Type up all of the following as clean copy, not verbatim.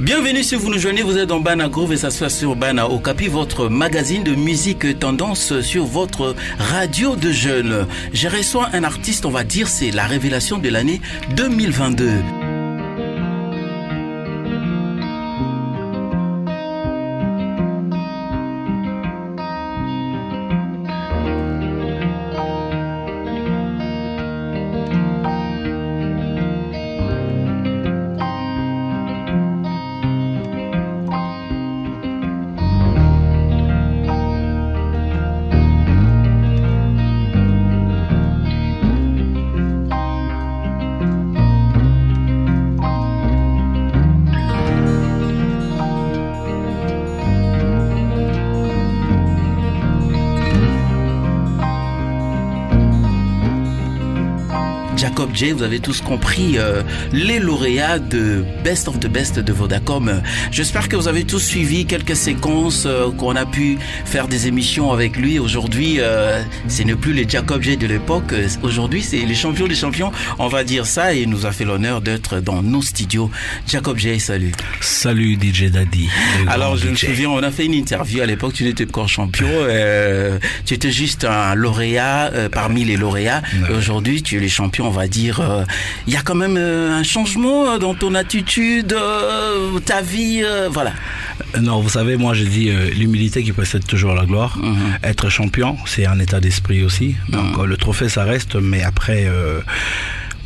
Bienvenue si vous nous joignez, vous êtes dans Bana Groove et ça se passe sur Bana Okapi, votre magazine de musique tendance sur votre radio de jeunes. J'ai reçu un artiste, on va dire, c'est la révélation de l'année 2022. Jacob J, vous avez tous compris les lauréats de Best of the Best de Vodacom. J'espère que vous avez tous suivi quelques séquences qu'on a pu faire des émissions avec lui. Aujourd'hui, ce n'est plus les Jacob J de l'époque. Aujourd'hui, c'est les champions des champions. On va dire ça et il nous a fait l'honneur d'être dans nos studios. Jacob J, salut. Salut DJ Daddy. Alors, je me souviens, on a fait une interview à l'époque. Tu n'étais pas encore champion. Tu étais juste un lauréat parmi les lauréats. Ouais. Aujourd'hui, tu es les champions. On va dire, il y a quand même un changement dans ton attitude, ta vie, voilà. Non, vous savez, moi je dis l'humilité qui précède toujours la gloire. Être champion, c'est un état d'esprit aussi. Donc le trophée, ça reste, mais après...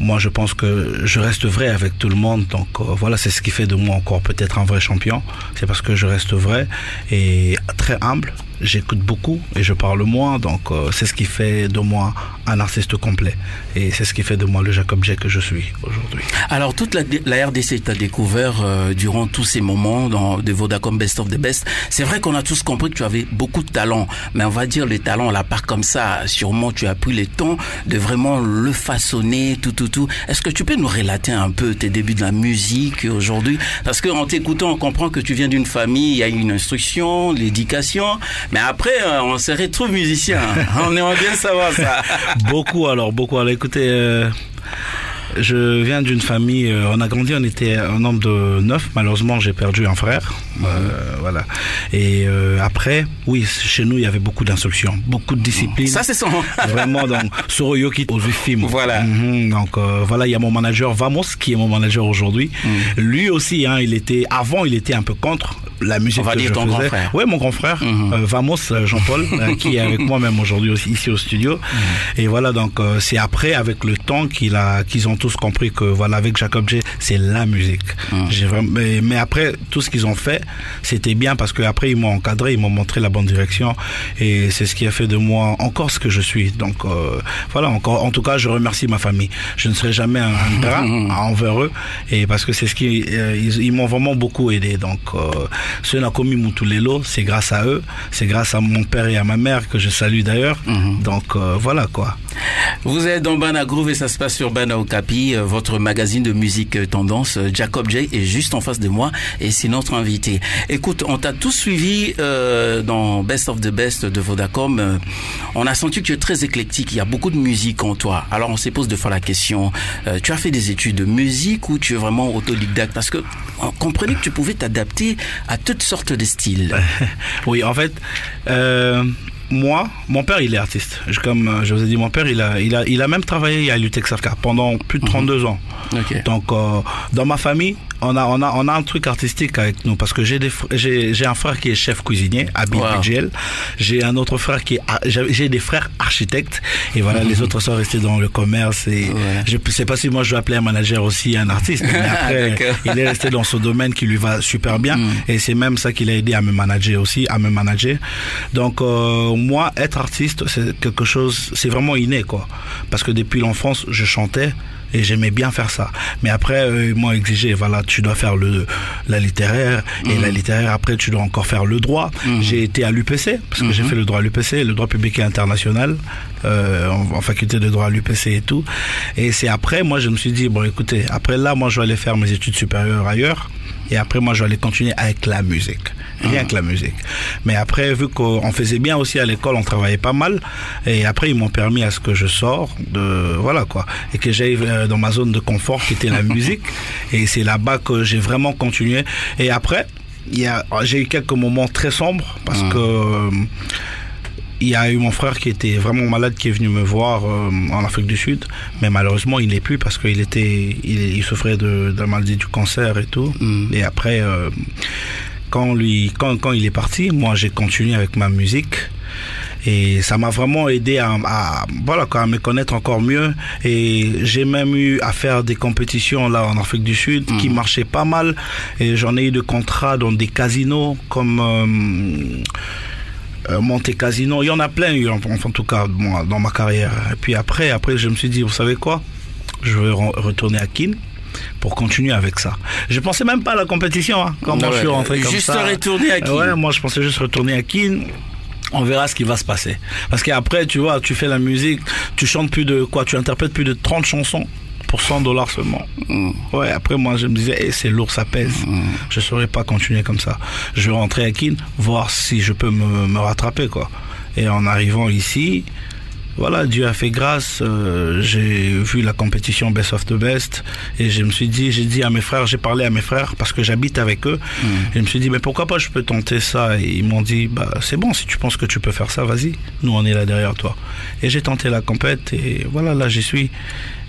moi, je pense que je reste vrai avec tout le monde. Donc, voilà, c'est ce qui fait de moi encore peut-être un vrai champion. C'est parce que je reste vrai et très humble. J'écoute beaucoup et je parle moins. Donc, c'est ce qui fait de moi un artiste complet. Et c'est ce qui fait de moi le Jacob J que je suis aujourd'hui. Alors, toute la RDC t'a découvert durant tous ces moments de Vodacom Best of the Best. C'est vrai qu'on a tous compris que tu avais beaucoup de talent. Mais on va dire le talent, on la part comme ça. Sûrement, tu as pris le temps de vraiment le façonner, tout. Est-ce que tu peux nous relater un peu tes débuts de la musique aujourd'hui? Parce qu'en t'écoutant, on comprend que tu viens d'une famille, il y a une instruction, l'éducation, mais après, on se retrouve musicien. On aimerait bien savoir ça. Beaucoup. Alors, écoutez... je viens d'une famille, on a grandi, on était un nombre de 9, malheureusement j'ai perdu un frère, voilà. Et après, oui, chez nous il y avait beaucoup d'instruction, beaucoup de discipline. Ça c'est son... Vraiment, donc, Soroyoki aux films. Voilà. Donc voilà, il y a mon manager Vamos, qui est mon manager aujourd'hui. Lui aussi, hein, il était un peu contre la musique. On va dire ton grand frère. Oui, mon grand frère, Vamos, Jean-Paul, qui est avec moi même aujourd'hui aussi, ici au studio. Et voilà, donc c'est après, avec le temps qu'ils ont tous compris que voilà, avec Jacob J, c'est la musique. Mais après, tout ce qu'ils ont fait, c'était bien parce que après ils m'ont encadré, ils m'ont montré la bonne direction et c'est ce qui a fait de moi encore ce que je suis. Donc voilà, encore, en tout cas, je remercie ma famille. Je ne serai jamais un ingrat envers eux et parce que c'est ce qui ils m'ont vraiment beaucoup aidé. Donc ce Nakomi Mutulelo, c'est grâce à eux, c'est grâce à mon père et à ma mère que je salue d'ailleurs. Donc voilà quoi. Vous êtes dans Bana Groove et ça se passe sur Bana Okapi, votre magazine de musique tendance. Jacob J est juste en face de moi et c'est notre invité. Écoute, on t'a tous suivi dans Best of the Best de Vodacom. On a senti que tu es très éclectique, il y a beaucoup de musique en toi. Alors on se pose deux fois la question, tu as fait des études de musique ou tu es vraiment autodidacte? Parce que on comprenait que tu pouvais t'adapter à toutes sortes de styles. Oui, en fait... moi, mon père, il est artiste. Comme je vous ai dit, mon père, il a même travaillé à l'UTEX-AFCA pendant plus de 32 ans. Okay. Donc, dans ma famille, on a un truc artistique avec nous parce que j'ai un frère qui est chef cuisinier à BPGL. J'ai un autre frère j'ai des frères architectes et voilà, les autres sont restés dans le commerce et je sais pas si moi je vais appeler un manager aussi un artiste, mais après il est resté dans ce domaine qui lui va super bien et c'est même ça qui l'a aidé à me manager aussi, Donc moi, être artiste, c'est quelque chose, c'est vraiment inné quoi, parce que depuis l'enfance je chantais et j'aimais bien faire ça. Mais après, ils m'ont exigé, voilà, tu dois faire la littéraire, et la littéraire, après, tu dois encore faire le droit. J'ai été à l'UPC, parce que j'ai fait le droit à l'UPC, le droit public et international, en faculté de droit à l'UPC et tout. Et c'est après, moi, je me suis dit, bon, écoutez, après là, moi, je vais aller faire mes études supérieures ailleurs. Et après, moi, je vais aller continuer avec la musique. rien que la musique. Mais après, vu qu'on faisait bien aussi à l'école, on travaillait pas mal, et après ils m'ont permis à ce que je sors voilà quoi, et que j'aille dans ma zone de confort qui était la musique, et c'est là-bas que j'ai vraiment continué. Et après, j'ai eu quelques moments très sombres parce que il y a eu mon frère qui était vraiment malade qui est venu me voir en Afrique du Sud, mais malheureusement il n'est plus parce qu'il souffrait de la maladie du cancer et tout. Et après quand il est parti, moi j'ai continué avec ma musique. Et ça m'a vraiment aidé à me connaître encore mieux. Et j'ai même eu à faire des compétitions là en Afrique du Sud qui marchaient pas mal. Et j'en ai eu de contrats dans des casinos comme Monte Casino. Il y en a plein en tout cas moi, dans ma carrière. Et puis après je me suis dit, vous savez quoi, je vais retourner à Kin pour continuer avec ça. Je pensais même pas à la compétition quand moi je suis rentré comme juste ça. Juste retourner à Kin. Ouais, moi je pensais juste retourner à Kin. On verra ce qui va se passer. Parce qu'après, tu vois, tu fais la musique, tu chantes tu interprètes plus de 30 chansons pour $100 seulement. Ouais, après moi je me disais, c'est lourd, ça pèse. Je saurais pas continuer comme ça. Je vais rentrer à Kin, voir si je peux me rattraper, quoi. Et en arrivant ici, voilà, Dieu a fait grâce, j'ai vu la compétition Best of the Best et j'ai dit à mes frères, j'ai parlé à mes frères parce que j'habite avec eux. Et je me suis dit, mais pourquoi pas je peux tenter ça? Et ils m'ont dit, c'est bon, si tu penses que tu peux faire ça, vas-y, nous on est là derrière toi. Et j'ai tenté la compète et voilà, là j'y suis.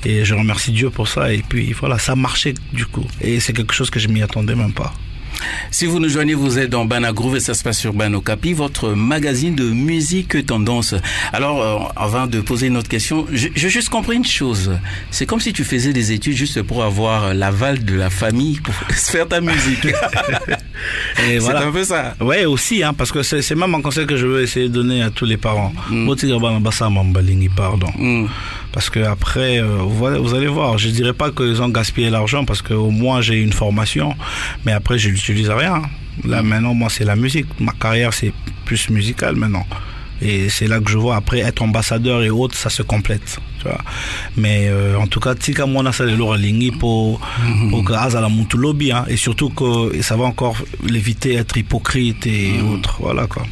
Et je remercie Dieu pour ça. Et puis voilà, ça marchait du coup. Et c'est quelque chose que je m'y attendais même pas. Si vous nous joignez, vous êtes dans Bana Groove et ça se passe sur Ban Okapi, votre magazine de musique tendance. Alors, avant de poser une autre question, j'ai juste compris une chose. C'est comme si tu faisais des études juste pour avoir l'aval de la famille pour faire ta musique. Et voilà. C'est un peu ça. Ouais, aussi, parce que c'est même un conseil que je veux essayer de donner à tous les parents. Pardon. Parce que après, vous allez voir, je dirais pas qu'ils ont gaspillé l'argent parce qu'au moins j'ai une formation, mais après je l'utilise à rien. Là maintenant, moi c'est la musique. Ma carrière c'est plus musical maintenant. Et c'est là que je vois après être ambassadeur et autres, ça se complète. Tu vois. Mais en tout cas, tika mwana ça le loralingi pour que azala muntu lobby et surtout que ça va encore l'éviter être hypocrite et autres. Voilà quoi.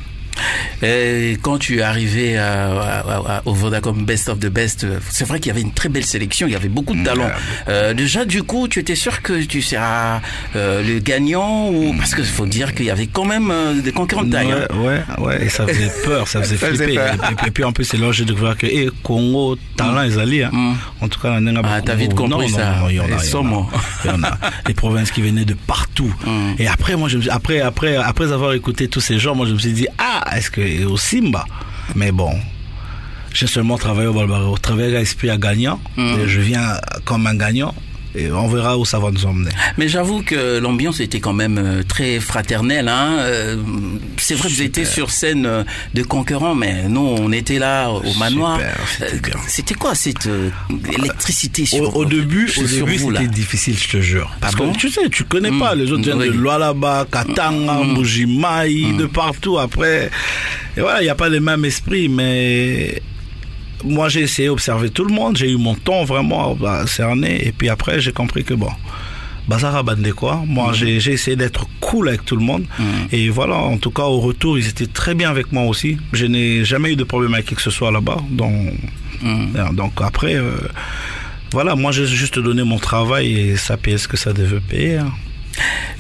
Et quand tu es arrivé au Vodacom Best of the Best, c'est vrai qu'il y avait une très belle sélection, il y avait beaucoup de talents. Déjà, du coup, tu étais sûr que tu seras le gagnant ou parce qu'il faut dire qu'il y avait quand même des concurrents de taille. Ouais, et ça faisait peur, ça faisait flipper. Et puis en plus, c'est là où j'ai découvert que Congo, talent, ils allaient. En tout cas, t'as vite compris ça. Il y en a. Les provinces qui venaient de partout. Et après, moi, après avoir écouté tous ces gens, moi, je me suis dit, est-ce que au Simba, mais bon, j'ai seulement travaillé au Balbaro, travaillé à esprit à gagnant, et je viens comme un gagnant. Et on verra où ça va nous emmener. Mais j'avoue que l'ambiance était quand même très fraternelle. C'est vrai que vous étiez sur scène de concurrents, mais nous, on était là au manoir. C'était quoi cette électricité sur Au début, c'était difficile, je te jure. Parce que tu sais, tu connais pas. Les autres viennent de Lualaba, Katanga, Mbujimayi, de partout. Après, et voilà, il n'y a pas les mêmes esprits, mais... Moi, j'ai essayé d'observer tout le monde. J'ai eu mon temps vraiment cerné. Et puis après, j'ai compris que bon, Bazara Bandé quoi. Moi, j'ai essayé d'être cool avec tout le monde. Et voilà, en tout cas, au retour, ils étaient très bien avec moi aussi. Je n'ai jamais eu de problème avec qui que ce soit là-bas. Donc après, voilà, moi, j'ai juste donné mon travail et ça payait ce que ça devait payer.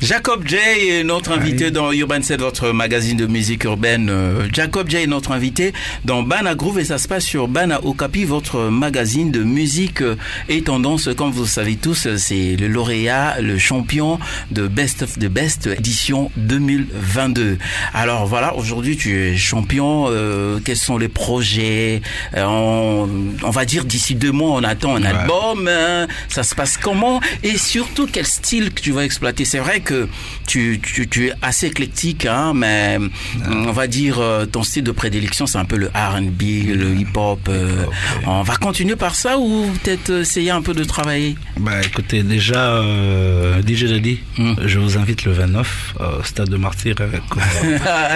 Jacob J est notre invité dans Urban 7, votre magazine de musique urbaine. Jacob J est notre invité dans Bana Groove et ça se passe sur Bana Okapi, votre magazine de musique et tendance. Comme vous savez tous, c'est le lauréat, le champion de Best of the Best édition 2022. Alors voilà, aujourd'hui tu es champion. Quels sont les projets? On va dire d'ici 2 mois, on attend un album. Ça se passe comment? Et surtout, quel style que tu vas exploiter? C'est vrai que tu es assez éclectique, mais on va dire ton style de prédilection, c'est un peu le R&B, le hip-hop. On va continuer par ça ou peut-être essayer un peu de travailler? Écoutez, déjà, DJ Daddy, je vous invite le 29 au Stade de Martyrs avec...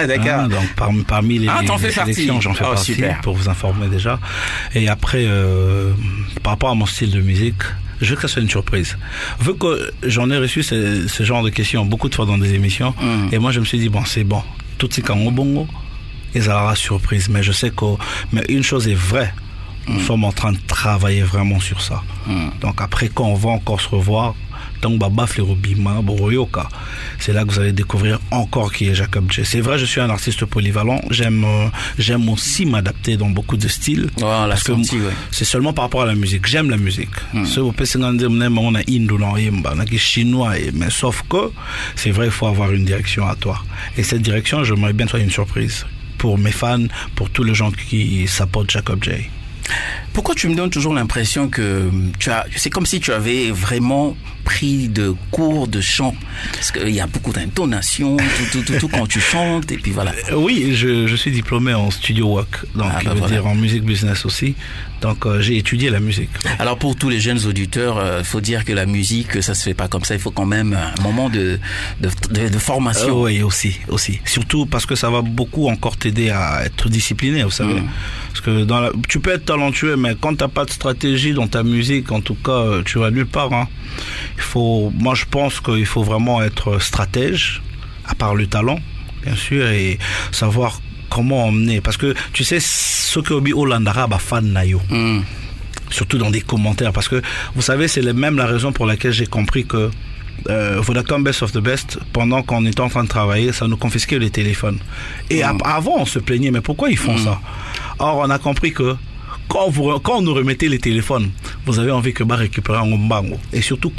d'accord. Donc parmi les sélections, j'en fais partie, super. Pour vous informer déjà. Et après, par rapport à mon style de musique, je veux que ça soit une surprise. Vu que j'en ai reçu ce genre de questions beaucoup de fois dans des émissions, et moi je me suis dit, bon, c'est bon, tout c'est quand on bongo, et ça aura surprise. Mais je sais que, mais une chose est vraie, nous sommes en train de travailler vraiment sur ça. Donc après, quand on va encore se revoir, c'est là que vous allez découvrir encore qui est Jacob J. C'est vrai, je suis un artiste polyvalent. J'aime aussi m'adapter dans beaucoup de styles. Parce que c'est seulement par rapport à la musique. J'aime la musique. Mais sauf que c'est vrai, il faut avoir une direction à toi. Et cette direction, j'aimerais bien que ce soit une surprise pour mes fans, pour tous les gens qui supportent Jacob J. Pourquoi tu me donnes toujours l'impression que c'est comme si tu avais vraiment pris de cours de chant? Parce qu'il y a beaucoup d'intonation, tout quand tu chantes, et puis voilà. Oui, je suis diplômé en studio work, donc dire en musique business aussi. Donc j'ai étudié la musique. Alors pour tous les jeunes auditeurs, il faut dire que la musique, ça se fait pas comme ça. Il faut quand même un moment de formation. Oui, aussi. Surtout parce que ça va beaucoup encore t'aider à être discipliné, vous savez. Parce que tu peux être talentueux, mais quand t'as pas de stratégie dans ta musique, en tout cas, tu vas nulle part. Moi, je pense qu'il faut vraiment être stratège, à part le talent, bien sûr, et savoir comment emmener. Parce que, tu sais, ce que Obi Olandara ba fan nayo. Surtout dans des commentaires. Parce que, vous savez, c'est même la raison pour laquelle j'ai compris que Vodacom Best of the Best, pendant qu'on était en train de travailler, ça nous confisquait les téléphones. Et avant, on se plaignait, mais pourquoi ils font ça? Or, on a compris que quand on nous remettez les téléphones, vous avez envie que Ba récupère un Mbango. Et surtout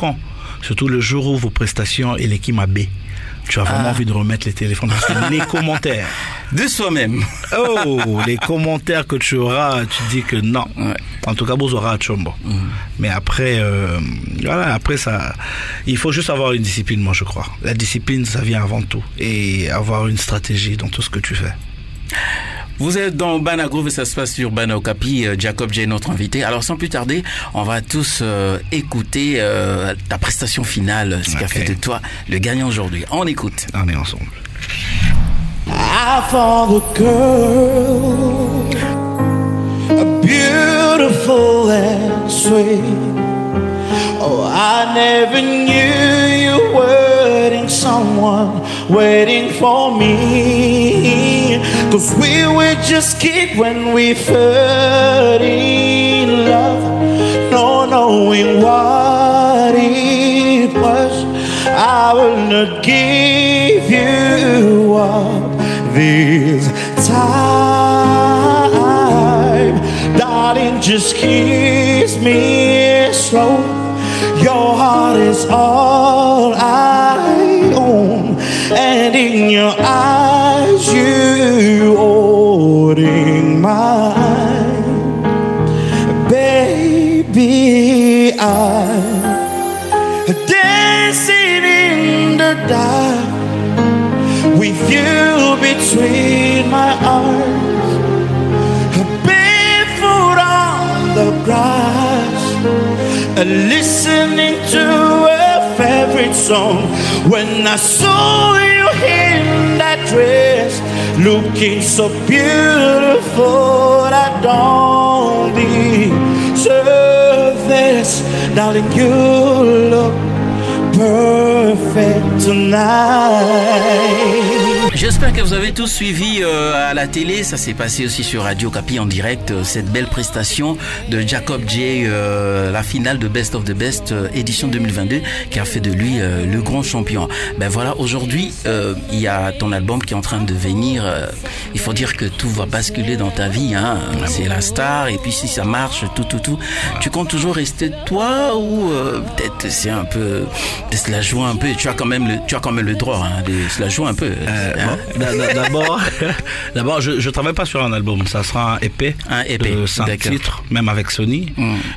surtout le jour où vos prestations et l'équipe AB, tu as vraiment envie de remettre les téléphones. Parce que les commentaires de soi-même. Les commentaires que tu auras, tu dis que non. En tout cas, vous aurez à Chombo. Mais après, après ça, il faut juste avoir une discipline, moi je crois. La discipline, ça vient avant tout. Et avoir une stratégie dans tout ce que tu fais. Vous êtes dans Bana Groove et ça se passe sur Bana Okapi. Jacob J est notre invité. Alors sans plus tarder, on va tous écouter ta prestation finale, ce qu'a fait de toi le gagnant aujourd'hui. On écoute. On est ensemble. I found a girl, a beautiful and sweet. Oh, I never knew you were someone waiting for me. 'Cause we were just kids when we fell in love, no knowing what it was. I will not give you up this time, darling, just kiss me slow. Your heart is all I own, and in your eyes you holding mine. Baby, I'm dancing in the dark with you between my arms, barefoot on the grass, listening to a favorite song. When I saw you in that dress, looking so beautiful, I don't deserve this. Darling, you look perfect tonight. J'espère que vous avez tous suivi à la télé, ça s'est passé aussi sur Radio Okapi en direct, cette belle prestation de Jacob J, la finale de Best of the Best édition 2022 qui a fait de lui le grand champion. Ben voilà, aujourd'hui il y a ton album qui est en train de venir, il faut dire que tout va basculer dans ta vie, hein. C'est la star et puis si ça marche, tout. Tu comptes toujours rester toi ou peut-être c'est un peu de se la jouer un peu, tu as quand même le droit hein, de se la jouer un peu. D'abord, je travaille pas sur un album, ça sera un EP de 5 titres, même avec Sony.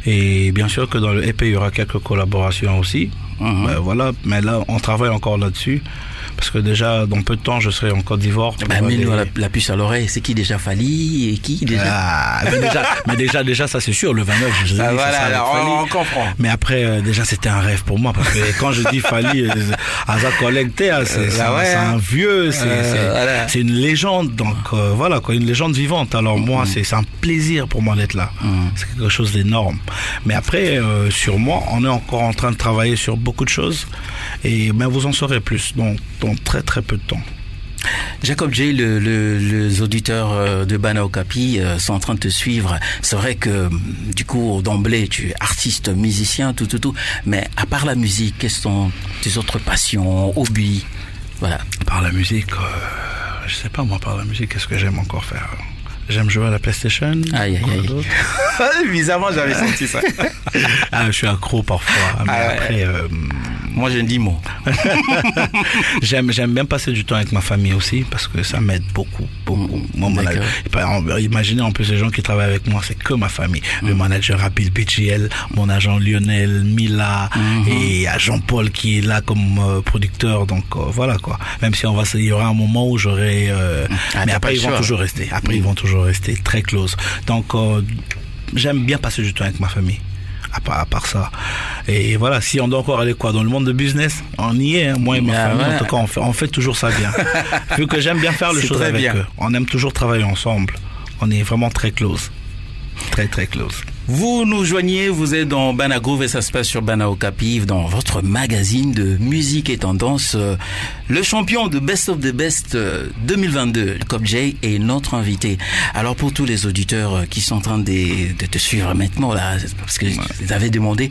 Et bien sûr que dans le EP, il y aura quelques collaborations aussi. Voilà, mais là, on travaille encore là-dessus. parce que déjà dans peu de temps je serai en Côte d'Îvore. Mets-nous la puce à l'oreille. C'est qui déjà Fally et qui déjà mais déjà ça c'est sûr, le 29 on comprend. Mais après déjà c'était un rêve pour moi, parce que quand je dis Fally à sa collègue c'est un vieux, c'est une légende, donc voilà quoi, une légende vivante. Alors moi c'est un plaisir pour moi d'être là. C'est quelque chose d'énorme. Mais après sur moi on est encore en train de travailler sur beaucoup de choses, et vous en saurez plus dans très très peu de temps. Jacob J, les auditeurs de Bana Okapi sont en train de te suivre. C'est vrai que du coup d'emblée tu es artiste, musicien, tout. Mais à part la musique, quelles sont tes autres passions, hobbies? Voilà. Par la musique, je sais pas moi. Par la musique, qu'est-ce que j'aime encore faire? J'aime jouer à la PlayStation. Aïe. Bizarrement, j'avais senti ça. Je suis accro parfois. Mais après, moi, je ne dis mot. J'aime bien passer du temps avec ma famille aussi, parce que ça m'aide beaucoup. Imaginez en plus les gens qui travaillent avec moi, c'est que ma famille. Le manager Abil BGL, mon agent Lionel, Mila, et Jean-Paul qui est là comme producteur. Donc voilà quoi. Même si il y aura un moment où j'aurai. Mais après ils vont toujours rester. Ils vont toujours rester très close. Donc j'aime bien passer du temps avec ma famille. À part ça. Et voilà, si on doit encore aller dans le monde de business, on y est, moi et ma famille, en tout cas on fait toujours ça bien. Vu que j'aime bien faire les choses avec eux. On aime toujours travailler ensemble. On est vraiment très close. Très très close. Vous nous joignez, vous êtes dans Bana Groove et ça se passe sur Bana Okapi, dans votre magazine de musique et tendance. Le champion de Best of the Best 2022, Jacob J, est notre invité. Alors pour tous les auditeurs qui sont en train de te suivre maintenant, là, parce que vous avez demandé,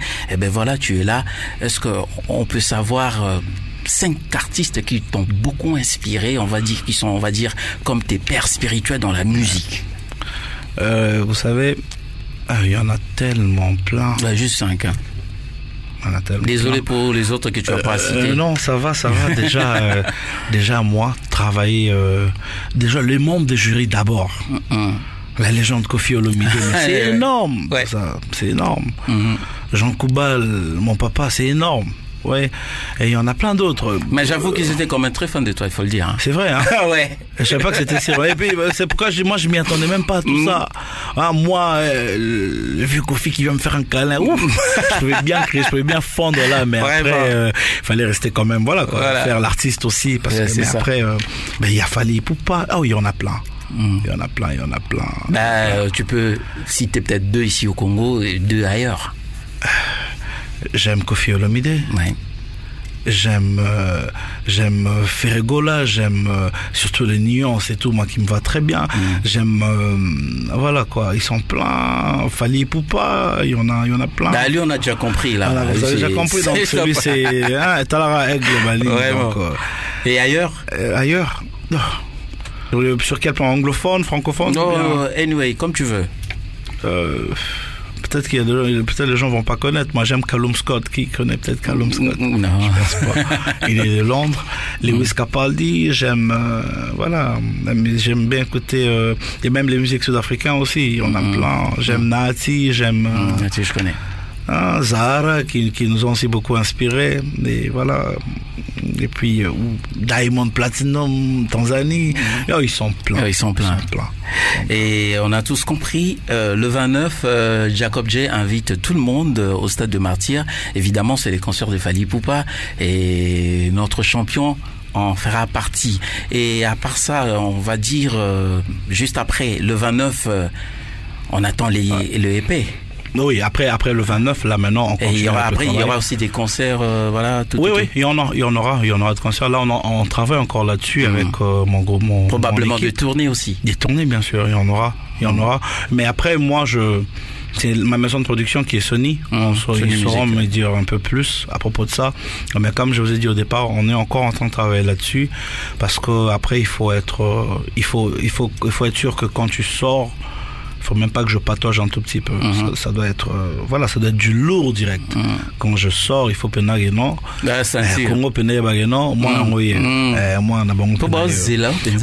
voilà, tu es là. Est-ce qu'on peut savoir 5 artistes qui t'ont beaucoup inspiré, qui sont comme tes pères spirituels dans la musique? Vous savez, il y en a tellement plein. Juste 5. Désolé pour les autres que tu n'as pas cités. Non, ça va. Déjà moi, travailler. Déjà les membres des jurys d'abord. La légende Koffi Olomide, c'est énorme. Ouais. C'est énorme. Jean Koubal, mon papa, c'est énorme. Ouais, et il y en a plein d'autres. Mais j'avoue qu'ils étaient quand même très fans de toi, il faut le dire. C'est vrai, hein. Ouais. Je savais pas que c'était si vrai. Et puis, c'est pourquoi moi, je m'y attendais même pas à tout ça. Moi, le vieux Koffi qui vient me faire un câlin, ouf, je pouvais bien crier, je pouvais bien fondre là, mais après, il fallait rester quand même, faire l'artiste aussi, parce que après, il y a Fally Poupa. Il y en a plein. Il y en a plein. Tu peux citer peut-être 2 ici au Congo et 2 ailleurs. J'aime Koffi Olomide. Ouais. J'aime Ferregola, j'aime surtout les nuances et tout, moi qui me va très bien. J'aime voilà quoi, ils sont pleins. Fally Poupa, il y en a plein. Lui on a déjà compris là. Voilà, vous avez déjà compris, donc celui c'est Talara Aigle Bali. Donc, et ailleurs sur quel plan, anglophone, francophone? Anyway, comme tu veux. Peut-être les gens vont pas connaître. Moi, j'aime Callum Scott. Qui connaît peut-être Callum Scott? Non. Je pense pas. Il est de Londres. Lewis Capaldi, j'aime bien écouter et même les musiques sud-africaines aussi. On a plein. J'aime Nati, Nati, je connais. Zahara qui nous ont aussi beaucoup inspirés. Et voilà. Et puis Diamond Platinum, Tanzanie. Ils sont pleins. Ils sont pleins. Et on a tous compris, le 29, Jacob J invite tout le monde au stade de Martyrs. Évidemment, c'est les concerts de Fally Poupa et notre champion en fera partie. Et à part ça, on va dire juste après le 29, on attend le EP. Oui, après le 29, là maintenant on continue. Et il y aura aussi des concerts, Oui, il y en aura de concerts. Là, on travaille encore là-dessus avec mon probablement mon des tournées aussi. Des tournées, bien sûr, il y en aura. Mais après, moi, c'est ma maison de production qui est Sony. Ils sauront me dire un peu plus à propos de ça. Mais comme je vous ai dit au départ, on est encore en train de travailler là-dessus, parce que après il faut être sûr que quand tu sors, il faut même pas que je patauge un tout petit peu. Ça doit être ça doit être du lourd direct. Quand je sors, il faut penager non. Congo penager bageno, moi moi na bango.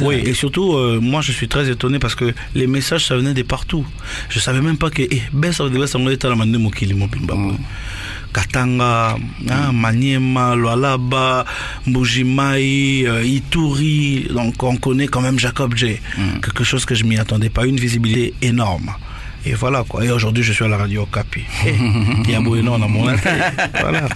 Oui, et surtout moi je suis très étonné parce que les messages ça venait de partout. Je savais même pas que Best of the Best on était à la mande mokili mopimba. Katanga, Maniema, Lualaba, Mbujimai, Ituri. Donc on connaît quand même Jacob J. Quelque chose que je m'y attendais pas, une visibilité énorme. Et voilà quoi. Et aujourd'hui, je suis à la radio Capi. Il y a Bouénon dans mon voilà.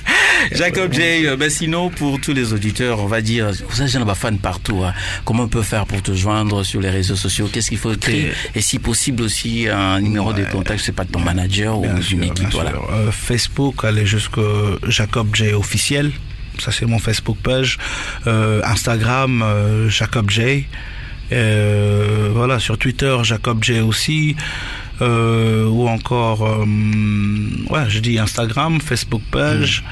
Jacob J, sinon, pour tous les auditeurs, on va dire, vous savez, j'en ai fan partout. Hein. Comment on peut faire pour te joindre sur les réseaux sociaux? Qu'est-ce qu'il faut écrire? Et si possible aussi, un numéro de contact, je sais pas, de ton manager ou d'une équipe. Voilà. Facebook, allez jusqu'à Jacob J officiel. Ça, c'est mon Facebook page. Instagram, Jacob J. Voilà, sur Twitter, Jacob J aussi. Ou encore je dis Instagram, Facebook page,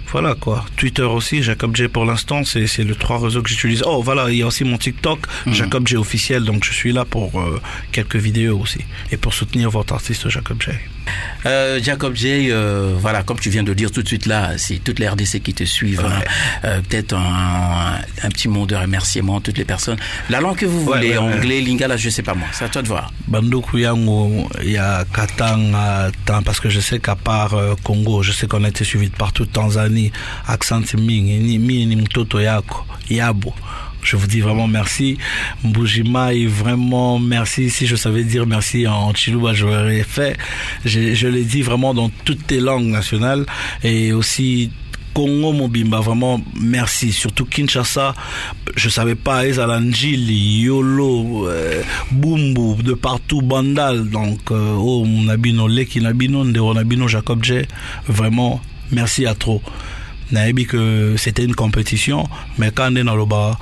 voilà quoi. Twitter aussi, Jacob J pour l'instant, c'est les 3 réseaux que j'utilise. Oh voilà, il y a aussi mon TikTok, Jacob J officiel, donc je suis là pour quelques vidéos aussi et pour soutenir votre artiste Jacob J. Jacob J, voilà, comme tu viens de dire tout de suite là, c'est toutes les RDC qui te suivent. Peut-être un petit mot de remerciement à toutes les personnes. La langue que vous voulez, anglais, lingala, je sais pas moi, c'est à toi de voir. Bandoku yango ya Katanga, parce que je sais qu'à part Congo, je sais qu'on a été suivi de partout, Tanzanie, accent ni mtoto yako, yabo. Je vous dis vraiment merci. Mbujimai, vraiment merci. Si je savais dire merci en Chiluba, je l'aurais fait. Je l'ai dit vraiment dans toutes les langues nationales. Et aussi Congo Mobimba, vraiment merci. Surtout Kinshasa, je savais pas, Ezalanjili, Yolo, Bumbu, de partout, Bandal. Donc, Nabino, Leki Nabino, Ndero Nabino, Jacob J. Vraiment, merci à trop. Naïbi que c'était une compétition, mais quand on est dans le bas,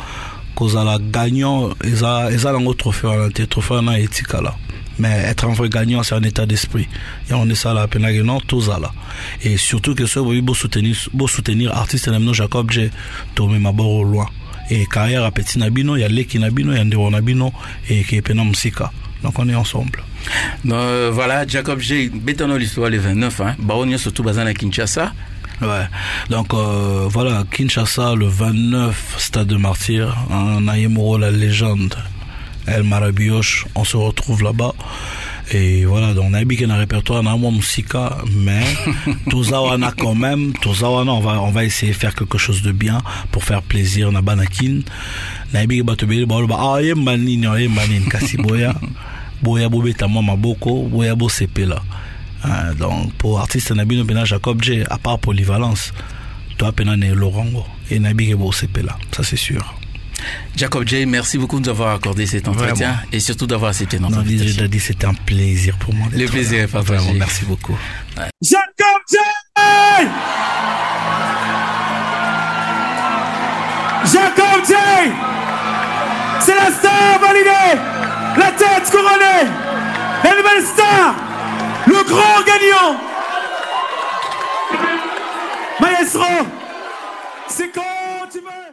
cause à la gagnant, ils ont un trophée à l'entrée, trophée à l'éthique là. Mais être un vrai gagnant, c'est un état d'esprit. Et on est ça là, pénaguement, tout ça là. Et surtout que ça, vous soutenir artiste Nemno Jacob J. Tomé Mabor au loin. Et carrière à Petit Nabino, il y a Leki Nabino, il y a Ndero Nabino et qui est Pena Msika. Donc on est ensemble. Voilà, Jacob J. Bétono l'histoire les 29, hein. Baronio surtout basé à Kinshasa. Ouais, donc voilà, Kinshasa, le 29, Stade de Martyrs, Nayemoro, la légende, El Marabioche, on se retrouve là-bas. Et voilà, donc on a un répertoire, on a un Msika, mais tout ça, on a quand même, tout ça, on va essayer de faire quelque chose de bien pour faire plaisir à Banakin. Naibiki Batobeli, Yembanin, Kassiboya, Boya Bobeta Maboko, Boya Bo Sepela. Donc pour artiste Nabino Bena Jacob J, à part polyvalence, toi Penane Lorango et Nabi Gebo Sepela, ça c'est sûr. Jacob J, merci beaucoup de nous avoir accordé cet entretien. Vraiment. Et surtout d'avoir accepté notre invitation. C'était un plaisir pour moi. Le plaisir est partagé. Vraiment, merci beaucoup. Ouais. Jacob J! Jacob J! C'est la star validée, la tête couronnée, la nouvelle star, le grand gagnant. Maestro, c'est quand tu veux.